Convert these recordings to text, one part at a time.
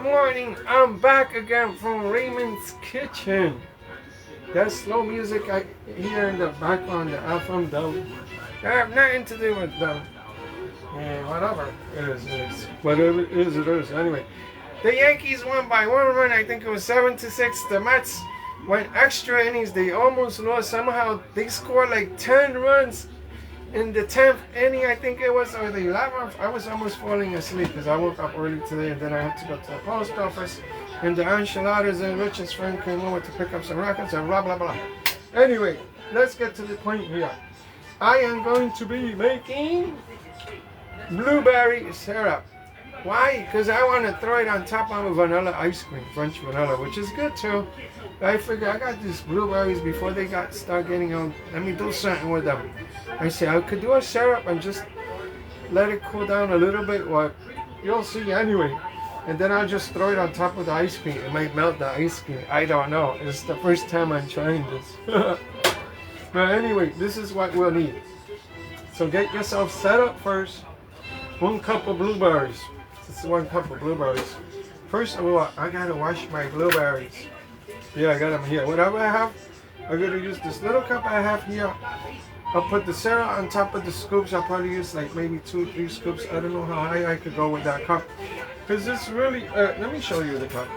morning. I'm back again from Raymond's kitchen. That slow music I hear in the background, the FM though, I have nothing to do with them. Yeah, whatever it is, it is. Whatever it is, it is. Anyway, the Yankees won by one run. I think it was 7-6. The Mets went extra innings. They almost lost. Somehow they scored like 10 runs in the 10th inning, I think it was, or the 11th. I was almost falling asleep because I woke up early today and then I had to go to the post office. And the enchiladas and Richard's friend came over to pick up some records and blah, blah, blah. Anyway, let's get to the point here. I am going to be making blueberry syrup. Why? Because I want to throw it on top of a vanilla ice cream, French vanilla, which is good too. I figure I got these blueberries before they start getting on. Let me do something with them. I say I could do a syrup and just let it cool down a little bit. Well, you'll see anyway. And then I'll just throw it on top of the ice cream. It might melt the ice cream. I don't know. It's the first time I'm trying this. But anyway, this is what we'll need. So get yourself set up first. 1 cup of blueberries. This is 1 cup of blueberries. First of all, I gotta wash my blueberries. Yeah, I got them here. Whatever I have, I'm gonna use this little cup I have here. I'll put the syrup on top of the scoops. I'll probably use like maybe 2-3 scoops. I don't know how high I could go with that cup. Because it's really, let me show you the cup.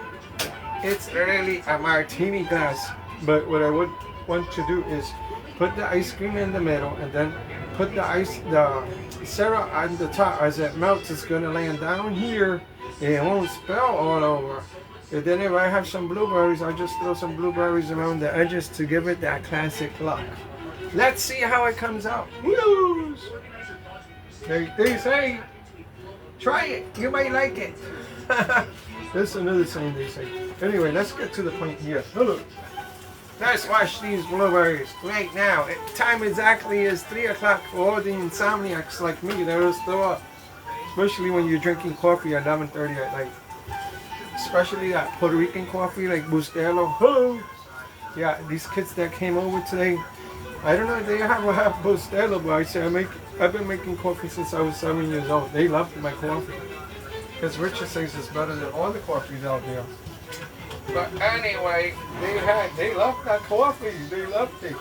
It's really a martini glass. But what I would want to do is put the ice cream in the middle and then put the syrup on the top. As it melts, it's gonna land down here. And it won't spill all over. And then if I have some blueberries, I'll just throw some blueberries around the edges to give it that classic look. Let's see how it comes out. Woo! They say, try it. You might like it. That's another saying they say. Anyway, let's get to the point here. Hello. Let's wash these blueberries right now. Time exactly is 3 o'clock for all the insomniacs like me. They're still up. Especially when you're drinking coffee at 11:30 at night. Especially that Puerto Rican coffee like Bustelo. Hello. Yeah, these kids that came over today, I don't know if they have Bustelo, but I say I've been making coffee since I was 7 years old. They loved my coffee. Because Richard says it's better than all the coffees out there. But anyway, they loved that coffee. They loved it.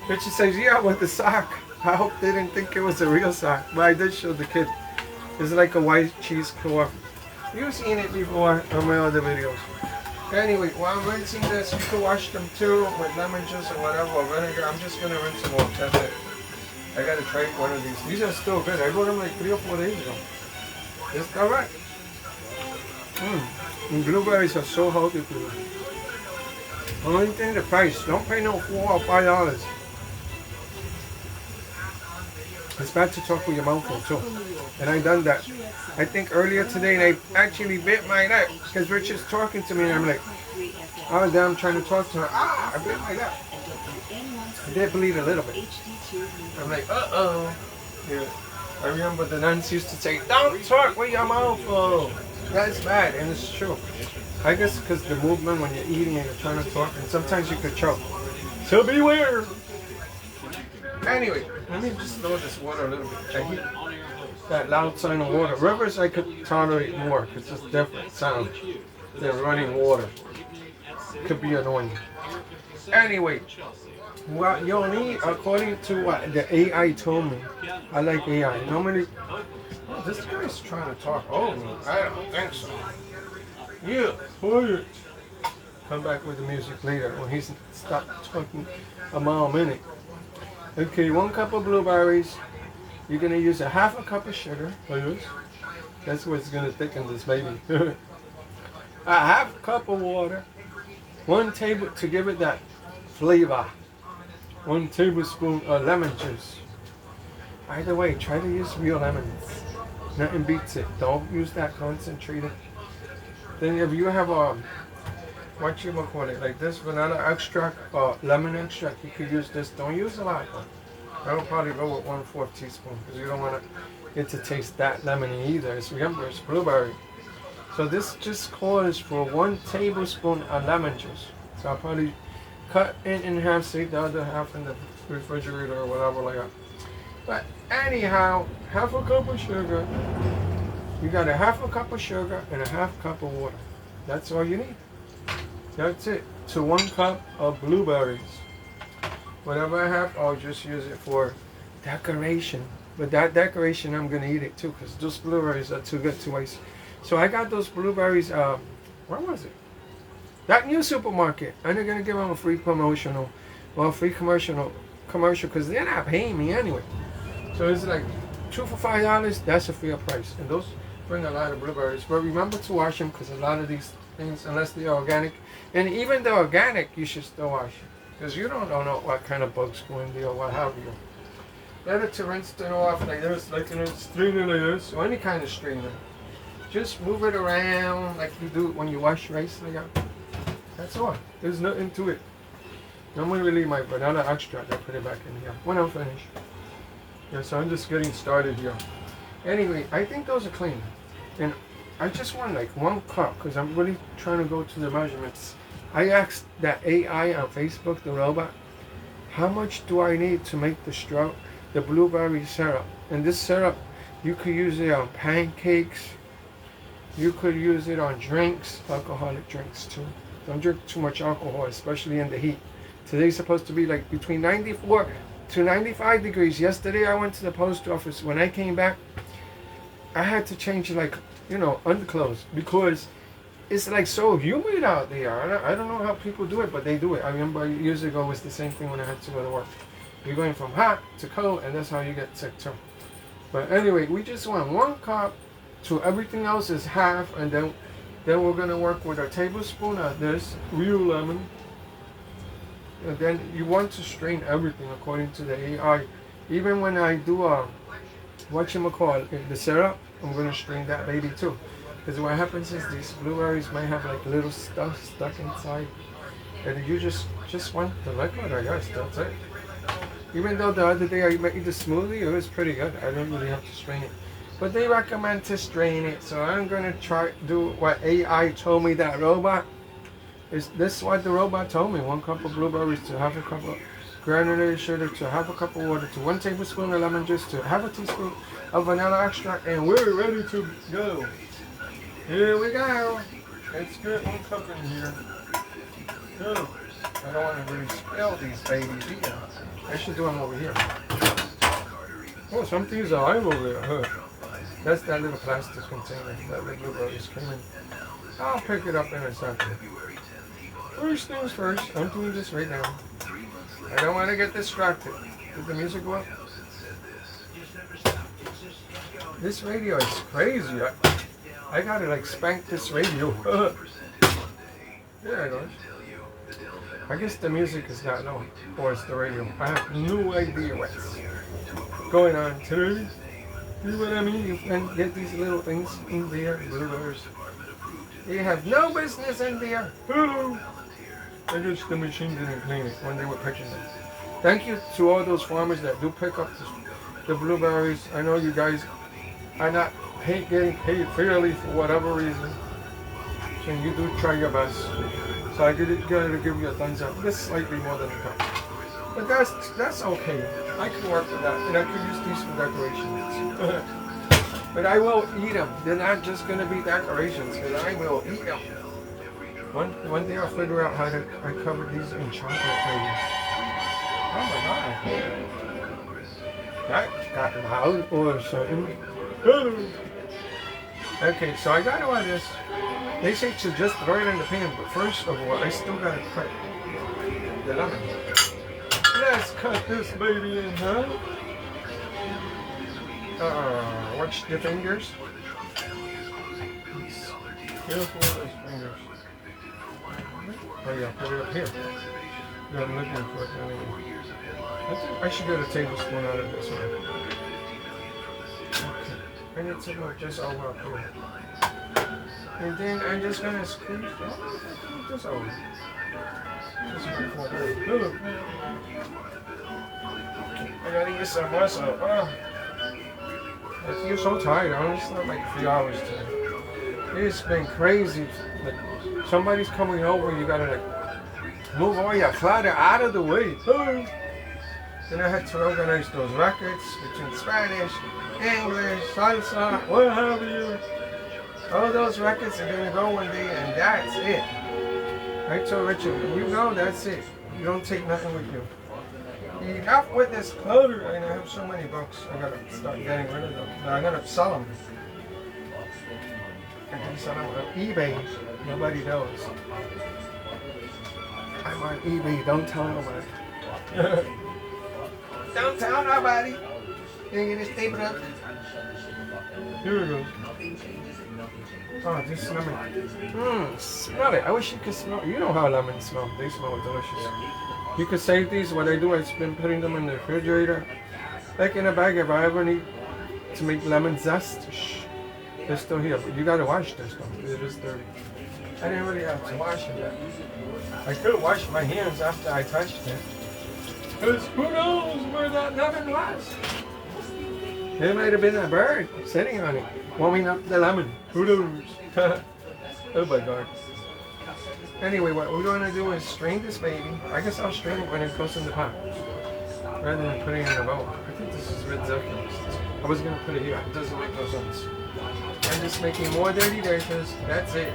Richard says, yeah, with the sock. I hope they didn't think it was a real sock. But I did show the kid. It's like a white cheese coffee. You've seen it before on my other videos. Anyway, while I'm rinsing this, you can wash them too with lemon juice or whatever, or vinegar. I'm just going to rinse them off. That's it. I got to try one of these. These are still good. I bought them like 3 or 4 days ago. It's alright. And blueberries are so healthy for you. Only thing the price. Don't pay no $4 or $5. It's bad to talk with your mouth full too. And I done that. I think earlier today and I actually bit my lip because Richard's talking to me and I'm like, oh damn, I'm trying to talk to her. Ah, I bit my lip. I did bleed a little bit. I'm like, uh-oh. Yeah. I remember the nuns used to say, don't talk with your mouth full. That's bad, and it's true. I guess because the movement when you're eating and you're trying to talk, and sometimes you could choke. So beware. Anyway, let me just throw this water a little bit. I hate that loud sound of water. Rivers I could tolerate more because it's different sound than running water. Could be annoying. Anyway, what you'll need, according to what the AI told me, I like AI. Normally, oh, this guy's trying to talk over me. I don't think so. Yeah, quiet. Come back with the music later when he's stopped talking a mile a minute. Okay, 1 cup of blueberries. You're gonna use a half a cup of sugar. That's what's gonna thicken this baby. A half cup of water. 1 table to give it that flavor. 1 tablespoon of lemon juice. Either way, try to use real lemons. Nothing beats it. Don't use that concentrated. Then if you have what you call it, like this vanilla extract or lemon extract, you could use this. Don't use a lot though. I would probably go with 1/4 teaspoon because you don't want it to taste that lemony either. Remember, it's blueberry. So this just calls for 1 tablespoon of lemon juice. So I'll probably cut it in half, save the other half in the refrigerator or whatever like that. But anyhow, half a cup of sugar. You got a half a cup of sugar and a half cup of water. That's all you need. That's it. To 1 cup of blueberries. Whatever I have, I'll just use it for decoration. But that decoration, I'm going to eat it too, because those blueberries are too good to waste. So I got those blueberries, where was it? That new supermarket. And they're going to give them a free promotional, well, free commercial, because they're not paying me anyway. So it's like 2 for $5, that's a fair price. And those bring a lot of blueberries. But remember to wash them, because a lot of these things, unless they're organic, and even the organic, you should still wash. Because you don't know what kind of bugs go in there or what have you. Better to rinse it off like this, like in a strainer like this, or any kind of strainer. Just move it around like you do when you wash rice like that. That's all. There's nothing to it. I'm going to leave my banana extract. I put it back in here when I'm finished. Yeah, so I'm just getting started here. Anyway, I think those are clean. And I just want like 1 cup because I'm really trying to go to the measurements. I asked that AI on Facebook, the robot, how much do I need to make the blueberry syrup? And this syrup, you could use it on pancakes. You could use it on drinks, alcoholic drinks too. Don't drink too much alcohol, especially in the heat. Today's supposed to be like between 94 to 95 degrees. Yesterday I went to the post office. When I came back, I had to change like, underclothes because it's like so humid out there. I don't know how people do it, but they do it. I remember years ago it was the same thing when I had to go to work. You're going from hot to cold, and that's how you get sick too. But anyway, we just want 1 cup to everything else is half, and then we're gonna work with a tablespoon of this real lemon. And then you want to strain everything according to the AI. Even when I do the syrup, I'm gonna strain that baby too. Because what happens is these blueberries might have like little stuff stuck inside. And you just want the liquid, I guess, that's it. Even though the other day I made the smoothie, it was pretty good. I don't really have to strain it. But they recommend to strain it, so I'm gonna do what AI told me, that robot. This is what the robot told me. 1 cup of blueberries to half a cup of granulated sugar to half a cup of water to 1 tablespoon of lemon juice to half a teaspoon of vanilla extract, and we're ready to go. Here we go. Let's get 1 cup in here. Oh, I don't want to really spill these babies either. I should do them over here. Oh, some things are alive over there. Huh. That's that little plastic container that the blueberries came in. I'll pick it up in a second. First things first, I'm doing this right now. I don't want to get distracted. Did the music go up? This radio is crazy. I gotta like spank this radio. There it goes. I guess the music is not low, or it's the radio. I have no idea what's going on today. You know what I mean? You can get these little things in there, blueberries. They have no business in there. I guess the machine didn't clean it when they were picking them. Thank you to all those farmers that do pick up the blueberries. I know you guys are not getting paid fairly for whatever reason. And you do try your best. So I gotta give you a thumbs up. This is slightly more than a cup. But that's okay. I can work with that. And I can use these for decorations. But I will eat them. They're not just going to be decorations, because I will eat them. One day I'll figure out how to cover these in chocolate maybe. Oh my god. That got loud or something. Okay, so I got all this. They say to just throw it in the pan, but first of all, I still got to cut the lemon. Let's cut this baby in, huh? Watch the fingers. Careful with those fingers. Oh yeah, put it up here. Yeah, I'm looking for it anyway. I think I should get a tablespoon out of this one. Okay. I need to go just over up here. And then I'm just gonna squeeze this over. This is my fault. I gotta get some muscle. Oh. I feel so tired. I only slept like 3 hours today. It's been crazy. Like, somebody's coming over, you gotta like move all your clutter out of the way. Then I had to organize those records between Spanish, English, salsa, what have you. All those records are gonna go one day, and that's it. I told Richard, when you go, that's it. You don't take nothing with you. Enough with this clutter. I have so many books. I gotta start getting rid of them. No, I gotta sell them. I can sell them on eBay. Nobody knows. I'm on eBay. Don't tell nobody. Don't tell nobody. You're gonna stay up. Here we go. Oh, this lemon. Smell it. I wish you could smell. You know how lemons smell. They smell delicious. You could save these. What I do, I've been putting them in the refrigerator. Like in a bag if I ever need to make lemon zest. Shh. They're still here. But you gotta wash this though. It is dirty. I didn't really have to wash it yet. I could wash my hands after I touched it. Because who knows where that lemon was? There might have been a bird sitting on it, warming up the lemon. Who knows? Oh my God. Anyway, what we're going to do is strain this baby. I guess I'll strain it when it goes in the pot, rather than putting it in a bowl. I think this is red Zephyrus. I was going to put it here. It doesn't make no sense. I'm just making more dirty dishes. That's it.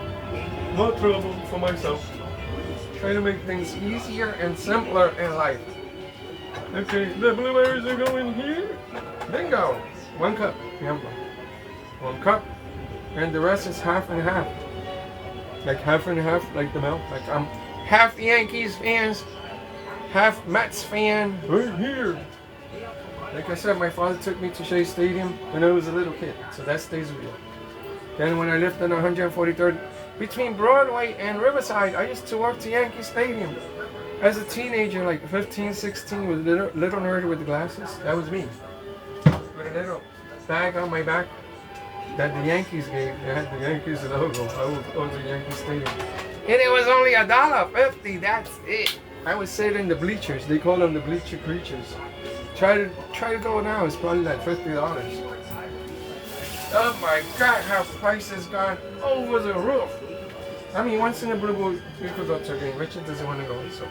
More trouble for myself. Trying to make things easier and simpler in life. Okay, the blueberries are going here. Bingo! 1 cup. Remember. 1 cup. And the rest is half and half. Like half and half, like the milk. Like I'm half Yankees fans, half Mets fan. Right here. Like I said, my father took me to Shea Stadium when I was a little kid. So that stays with you. Then when I lived on 143rd, between Broadway and Riverside, I used to walk to Yankee Stadium. As a teenager, like 15, 16, with little nerd with the glasses. That was me. With a little bag on my back that the Yankees gave. They had the Yankees logo. I was over the Yankee Stadium. And it was only $1.50. That's it. I would sit in the bleachers. They call them the bleacher creatures. Try to go now. It's probably like $50. Oh my God, how prices gone over the roof. I mean, once in a blue moon, we could go to a game. Richard doesn't want to go, so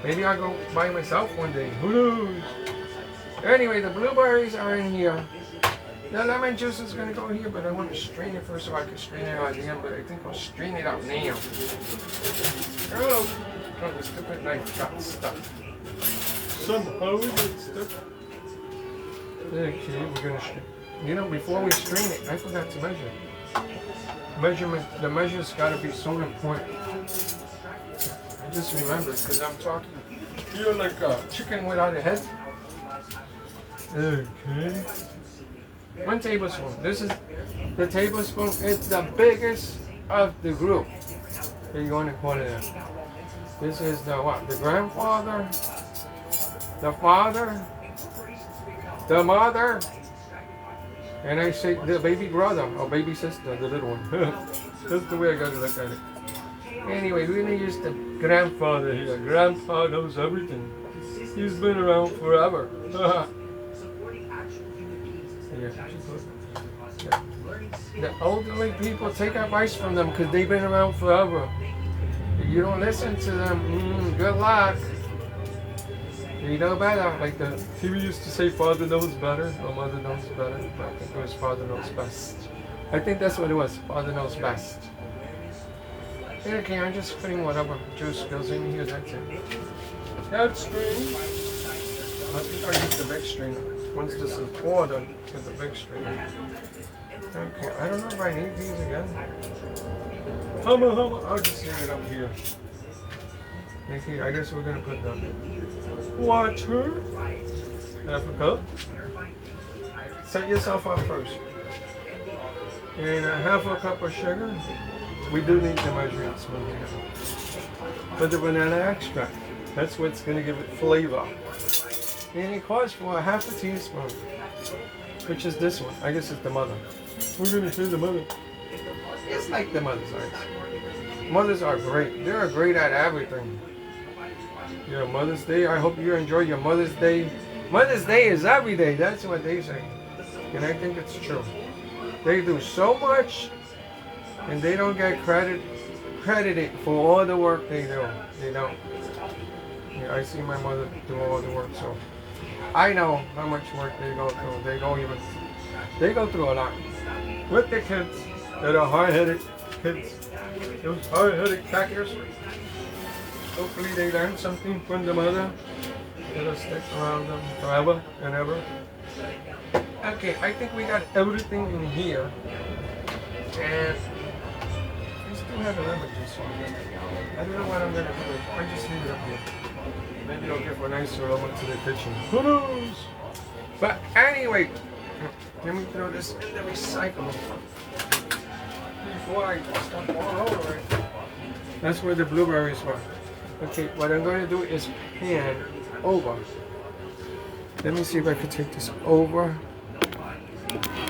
maybe I'll go by myself one day. Who knows? Anyway, the blueberries are in here. The lemon juice is going to go here, but I want to strain it first so I can strain it out at the end, but I think I'll strain it out now. Oh, the stupid knife got stuck. Somehow it got stuck. Okay, we're going to strain. You know, before we strain it, I forgot to measure. The measure's got to be so important. I just remembered because I'm talking. You're like a chicken without a head. Okay. 1 tablespoon. This is the tablespoon. It's the biggest of the group. Here you want to call it that. This is the what? The grandfather, the father, the mother, and I say the baby brother or baby sister, the little one. That's the way I gotta look at it. Anyway, we're gonna use the grandfather here. Grandpa knows everything. He's been around forever. The elderly people, take advice from them because they've been around forever. If you don't listen to them, good luck. You know better. Like the TV used to say, father knows better or mother knows better. I think it was father knows best. I think that's what it was. Father knows best. Okay, I'm just putting whatever juice goes in here. That's it. That strain. I think I'll use the big strainer. Once this is poured, I'll get the big strainer. Okay, I don't know if I need these again. I'll just leave it up here. Okay, I guess we're gonna put the water. Half a cup. Set yourself up first. And half a cup of sugar. We do need the measuring spoon here. Put the vanilla extract. That's what's gonna give it flavor. And it calls for a half a teaspoon, which is this one. I guess it's the mother. We're gonna say the mother. It's like the mothers are. Mothers are great. They're great at everything. Your Mother's Day. I hope you enjoy your Mother's Day. Mother's Day is every day. That's what they say. And I think it's true. They do so much and they don't get credited for all the work they do. They don't. Yeah, I see my mother do all the work, so I know how much work they go through. They go through a lot with the kids. They're the hard-headed kids. Those hard-headed crackers. Hopefully they learn something from the mother. It'll stick around them forever and ever. Okay, I think we got everything in here. And we still have the lemon juice. I don't know what I'm gonna do. I just leave it up here. Maybe it'll give a nice aroma to the kitchen. Who knows? But anyway, let me throw this in the recycling before I start all over it. That's where the blueberries were. Okay, what I'm going to do is pan over. Let me see if I can take this over.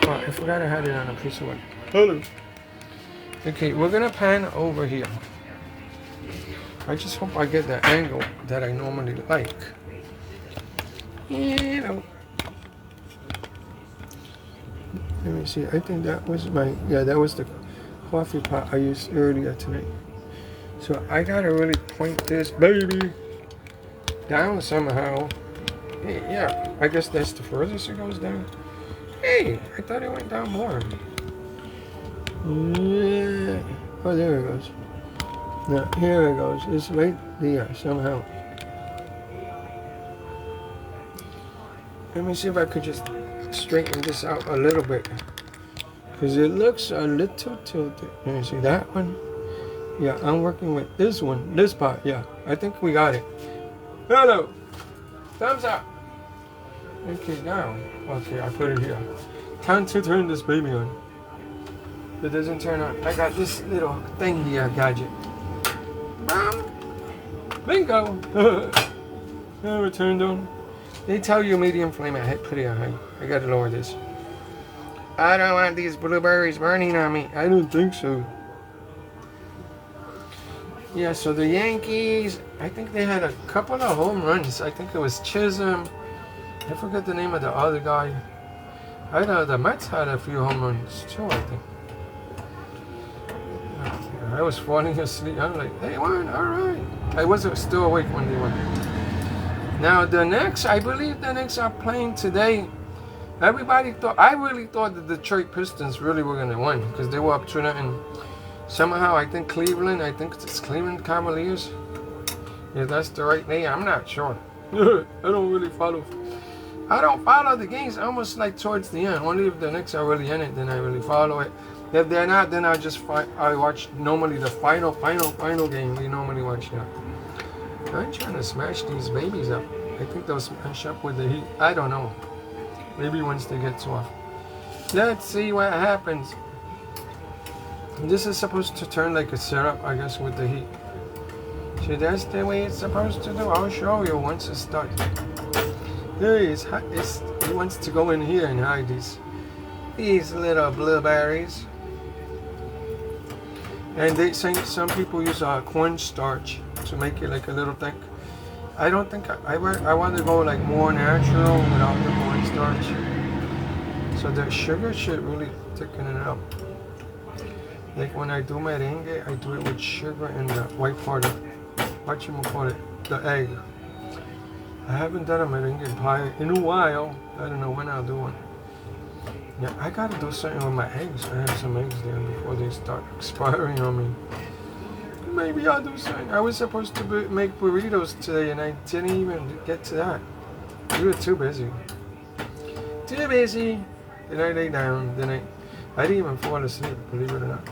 Oh, I forgot I had it on a piece of wood. Hello. Okay, we're going to pan over here. I just hope I get the angle that I normally like. You know. Let me see. I think that was that was the coffee pot I used earlier tonight. So I gotta really point this baby down somehow. Hey, yeah, I guess that's the furthest it goes down. Hey, I thought it went down more. Yeah. Oh, there it goes. Now, here it goes. It's right there somehow. Let me see if I could just straighten this out a little bit. Because it looks a little tilted. Let me see that one. Yeah, I'm working with this one. This part, yeah. I think we got it. Hello. Thumbs up. Okay, now. Okay, I put it here. Time to turn this baby on. If it doesn't turn on, I got this little thing here, gadget. Bingo! Now it turned on. They tell you medium flame, I hit pretty high. I gotta lower this. I don't want these blueberries burning on me. I don't think so. Yeah, so the Yankees, I think they had a couple of home runs. I think it was Chisholm. I forget the name of the other guy. I know the Mets had a few home runs too, I think. I was falling asleep. I'm like, they won, all right. I was still awake when they won. Now the Knicks, I believe the Knicks are playing today. Everybody thought, I really thought the Detroit Pistons really were going to win because they were up 2-0. Somehow, I think Cleveland, I think it's Cleveland Cavaliers. If that's the right name, I'm not sure. I don't really follow. I don't follow the games almost like towards the end. Only if the Knicks are really in it, then I really follow it. If they're not, then I watch normally the final game. We normally watch that. I'm trying to smash these babies up. I think they'll smash up with the heat. I don't know. Maybe once they get soft. Let's see what happens. This is supposed to turn like a syrup, I guess, with the heat. See, that's the way it's supposed to do. I'll show you once it starts. Hey, he wants to go in here and hide these little blueberries. And they say some people use cornstarch to make it like a little thick. I don't think I want to go like more natural without the cornstarch. So the sugar should really thicken it up. Like when I do merengue, I do it with sugar and the white part of, the egg. I haven't done a merengue pie in a while. I don't know when I'll do one. Yeah, I gotta do something with my eggs. I have some eggs there before they start expiring on me. Maybe I'll do something. I was supposed to make burritos today and I didn't even get to that. We were too busy. Too busy. Then I lay down. I didn't even fall asleep, believe it or not.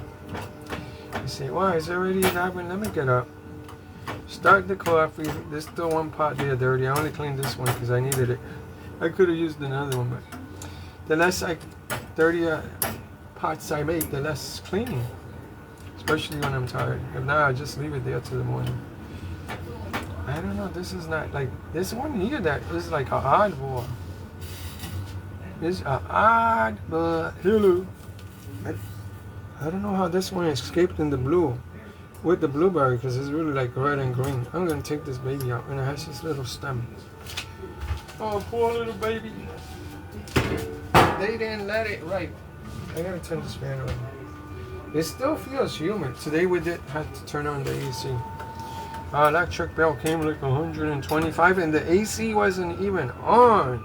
You say, wow, it's already 11. Let me get up. Start the coffee. There's still one pot there dirty. I only cleaned this one because I needed it. I could have used another one, but the less dirty pots I make, the less cleaning. Especially when I'm tired. If not, I just leave it there till the morning. I don't know. This is not like this one here. That is like an oddball. It's an oddball. Hello. I don't know how this one escaped in the blue with the blueberry because it's really like red and green. I'm gonna take this baby out and it has this little stem. Oh, poor little baby. They didn't let it right. I gotta turn this fan on. It still feels humid. Today we did have to turn on the AC. Electric bill came like 125 and the AC wasn't even on.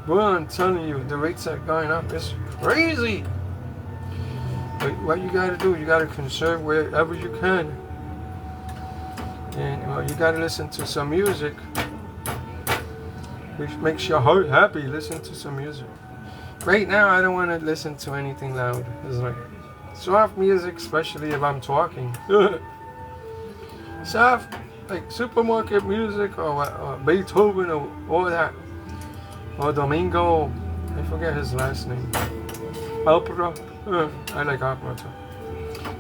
Well, I'm telling you, the rates are going up. It's crazy. But what you gotta do, you gotta conserve wherever you can. And well, you gotta listen to some music which makes your heart happy. Listen to some music. Right now, I don't want to listen to anything loud. It's like soft music, especially if I'm talking. Soft, like supermarket music or Beethoven or all that. Or Domingo, I forget his last name. Opera. I like opera too.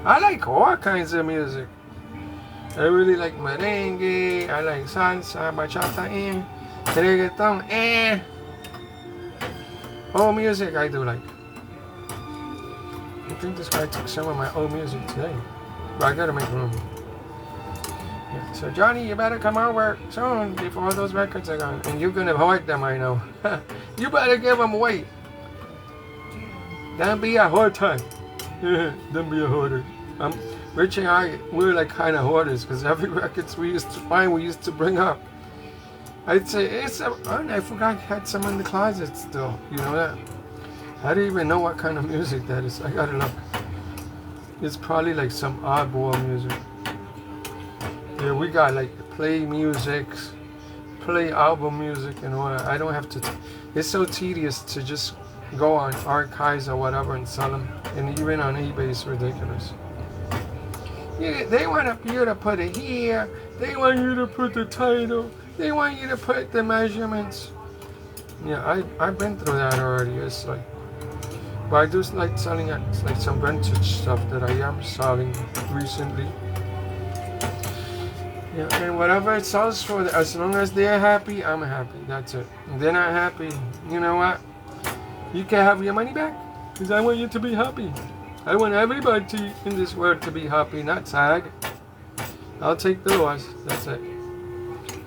I like all kinds of music. I really like merengue. I like salsa, bachata, reggaeton, Old music I do like. I think this guy took some of my old music today. But I gotta make room. Yeah. So Johnny, you better come over soon before those records are gone. And you're gonna hoard them, I know. You better give them away. Don't be a hoarder. Don't be a hoarder. Rich and I, we're like kind of hoarders because every records we used to find, we used to bring up. I'd say I forgot I had some in the closet still. You know that? I don't even know what kind of music that is. I gotta look. It's probably like some oddball music. Yeah, we got like play music, play album music, and all that. I don't have to. It's so tedious to just go on archives or whatever and sell them, and even on eBay it's ridiculous. Yeah, they want you to put it here. They want you to put the title. They want you to put the measurements. Yeah, I've been through that already. It's like, but I do like selling it. It's like some vintage stuff that I am selling recently. Yeah, and whatever it sells for, as long as they're happy, I'm happy. That's it. If they're not happy, you know what? You can have your money back, because I want you to be happy. I want everybody in this world to be happy, not sad. I'll take the loss. That's it.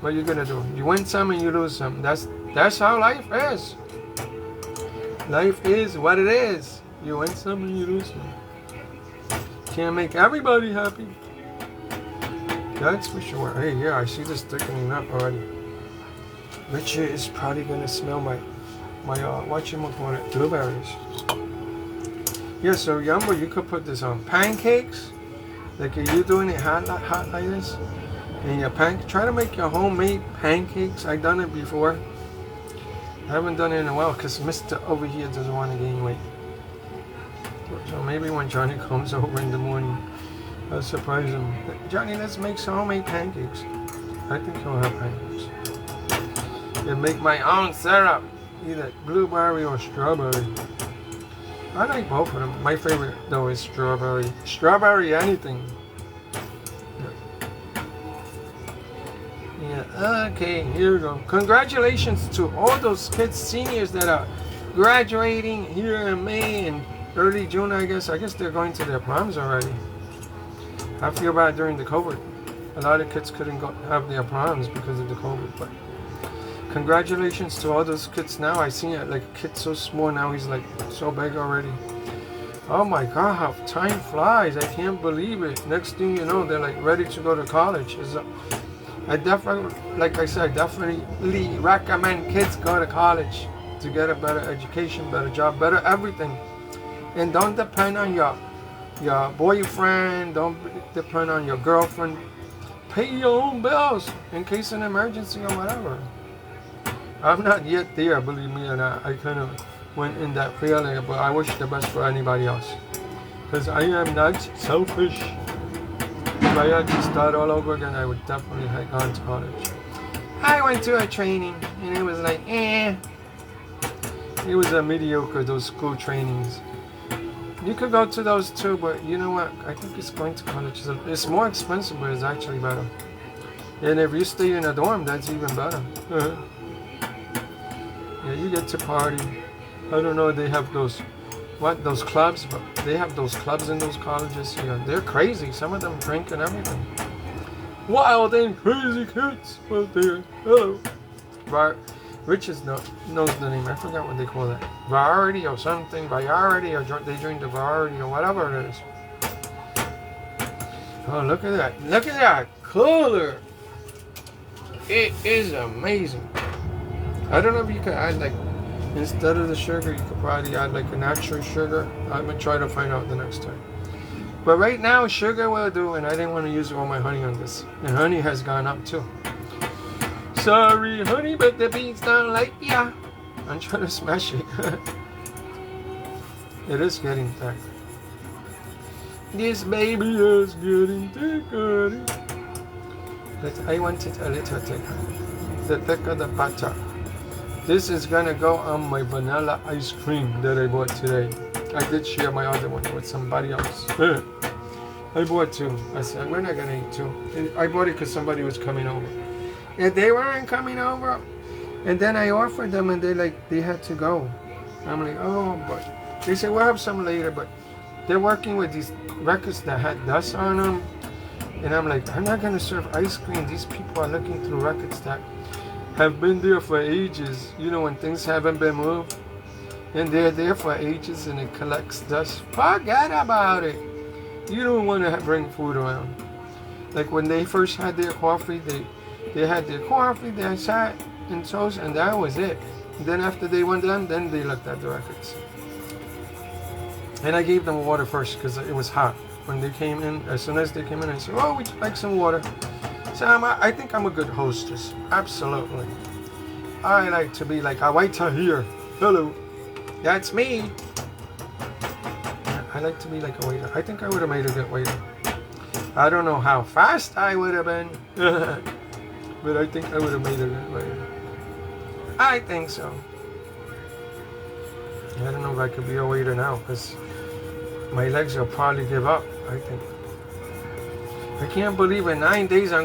What are you gonna do? You win some and you lose some. That's how life is. Life is what it is. You win some and you lose some. Can't make everybody happy. That's for sure. Hey, yeah, I see this thickening up already. Richard is probably gonna smell my whatchamacallit, blueberries. Yeah, so Yumbo, you could put this on pancakes. Like if you're doing it hot like this. And your try to make your homemade pancakes. I've done it before. I haven't done it in a while because Mr. over here doesn't want to gain weight. So maybe when Johnny comes over in the morning, I'll surprise him. Johnny, let's make some homemade pancakes. I think he'll have pancakes. And make my own syrup. Either blueberry or strawberry. I like both of them. My favorite though is strawberry. Strawberry anything. Yeah, okay, here we go. Congratulations to all those kids, seniors that are graduating here in May and early June, I guess. I guess they're going to their proms already. I feel bad during the COVID. A lot of kids couldn't have their proms because of the COVID, but congratulations to all those kids now. I seen it like a kid so small, now he's like so big already. Oh my God, how time flies. I can't believe it. Next thing you know, they're like ready to go to college. I definitely, like I said, definitely recommend kids go to college to get a better education, better job, better everything. And don't depend on your boyfriend, don't depend on your girlfriend. Pay your own bills in case of an emergency or whatever. I'm not yet there, believe me or not. I kind of went in that feeling, but I wish the best for anybody else. Because I am not selfish. If I had to start all over again, I would definitely have gone to college. I went to a training, and it was like, It was a mediocre, those school trainings. You could go to those too, but you know what? I think it's going to college. It's more expensive, but it's actually better. And if you stay in a dorm, that's even better. Yeah, you get to party. I don't know, they have those clubs, but they have those clubs in those colleges. Yeah, they're crazy. Some of them drink and everything. Wild and crazy kids out there. Hello. Richard knows the name. I forgot what they call that. Variety or something. Variety, or they drink the variety or whatever it is. Oh, look at that. Look at that color. It is amazing. I don't know if you can add like Instead of the sugar, you could probably add like a natural sugar. I'm gonna try to find out the next time. But right now, sugar will do, and I didn't want to use all my honey on this. And honey has gone up too. Sorry, honey, but the beans don't like ya. I'm trying to smash it. It is getting thick. This baby is getting thicker. But I want it a little thicker. The thicker the butter. This is gonna go on my vanilla ice cream that I bought today. I did share my other one with somebody else. I bought two. I said, we're not gonna eat two. I bought it because somebody was coming over. And they weren't coming over. And then I offered them and they had to go. I'm like, oh, but they said, we'll have some later, but they're working with these records that had dust on them. And I'm like, I'm not gonna serve ice cream. These people are looking through records that have been there for ages. You know, when things haven't been moved. And they're there for ages and it collects dust. Forget about it. You don't want to bring food around. Like when they first had their coffee, they had their coffee, they sat and toast, and that was it. And then after they went done, then they looked at the records. And I gave them water first because it was hot. When they came in, as soon as they came in, I said, oh, we'd like some water. So I think I'm a good hostess. Absolutely. I like to be like a waiter here. Hello. That's me. I like to be like a waiter. I think I would have made a good waiter. I don't know how fast I would have been. But I think I would have made a good waiter. I think so. I don't know if I could be a waiter now because my legs will probably give up, I think. I can't believe in 9 days I'm